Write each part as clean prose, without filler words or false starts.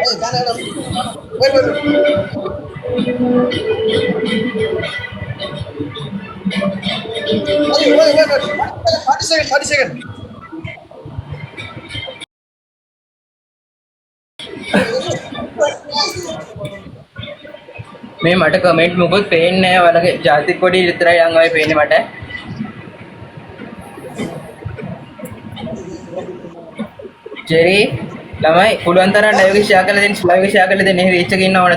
Wait, wait, wait. Wait. 30 seconds, 30 seconds. මේ මට comment මොකුත් පේන්නේ නැහැ වලගේ ජාතික කොඩිය විතරයි යන් ඔය පේන්නේ මට. ජෙරි ළමයි පුළුවන් තරම් ලයිව් එක ෂෙයා කරලා දෙන්න එහෙ රීච් එක ඉන්න ඕන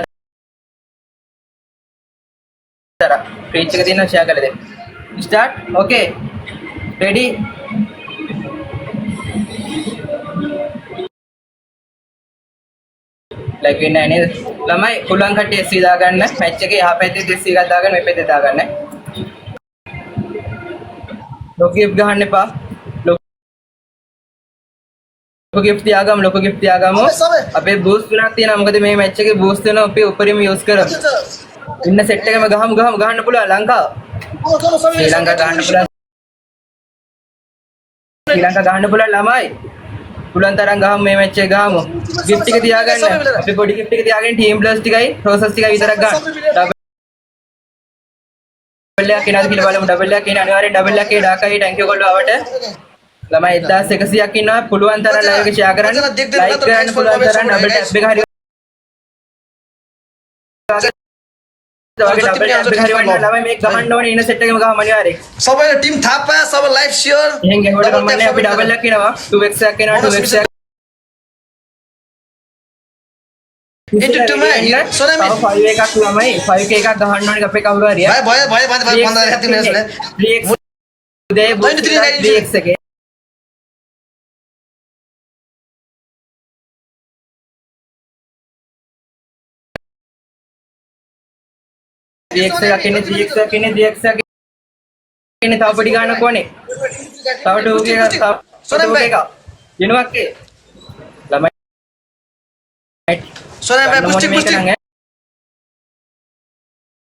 තරම් රීච් එක තියෙනවා ෂෙයා කරලා දෙන්න. ස්ටාර්ට් ඕකේ රෙඩි ලයිව් එක නෑ නේද ළමයි පුළුවන් කට්ටිය SC දාගන්න මැච් එකේ එහා පැත්තේ SC එකක් දාගන්න මේ පැත්තේ දාගන්න ලොකු ගිෆ්ට් ගහන්න එපා ලොකු ගිෆ්ට් තියාගමු අපේ බූස්ට් තුනක් තියෙනවා මොකද මේ මැච් එකේ බූස්ට් වෙනවා අපි උපරිම යූස් කරමු ඉන්න සෙට් එකම ගහමු ගහන්න පුළුවන් ලංකාව ශ්‍රී ලංකාව ගහන්න පුළුවන් ළමයි පුළුවන් තරම් ගහමු මේ මැච් එක ගහමු ගිෆ්ට් එක තියාගන්න අපි පොඩි ගිෆ්ට් එක තියාගෙන ටීම් ප්ලස් ටිකයි ප්‍රොසෙස් ටිකයි විතරක් ගන්න ඩබල් එකක් එනවාද කියලා බලමු ඩබල් එකක් එන අනිවාර්යෙන් ඩබල් එකේ ඩාකයි ටැන්ක් යු කොල්ලෝ ආවට ළමයි 1100ක් ඉන්නවා පුළුවන් තරම් ලයිව් එක ෂෙයා කරන්න ලයික් කරන්න පුළුවන් තරම් ඩබල් ටැප් එක හරි ළමයි මේක ගහන්න ඕනේ ඉන සෙට් එකම ගහමු අනිවාර්යෙන් सबैले टिम थापा सब लाइभ शेयर එහෙන් ගැහුවට කමන්නේ අපි ඩබල් එකක් එනවා 2x එකක් එනවා 2x එකක් into 2 man सोने में 5 එකක් ළමයි 5k එකක් गहන්න ඕනේ අපේ कवුරු හරිය भाई बंद रहती है इसने 3x උදේ 3x එකේ 3x එකක් එන්නේ 3x එකක් එන්නේ 3x එකක් එන්නේ තව පොඩි ගන්නක් ඕනේ තව 2k එකක් තව 2k එකක් දිනුවක්කේ ළමයි सोने में पुष्टि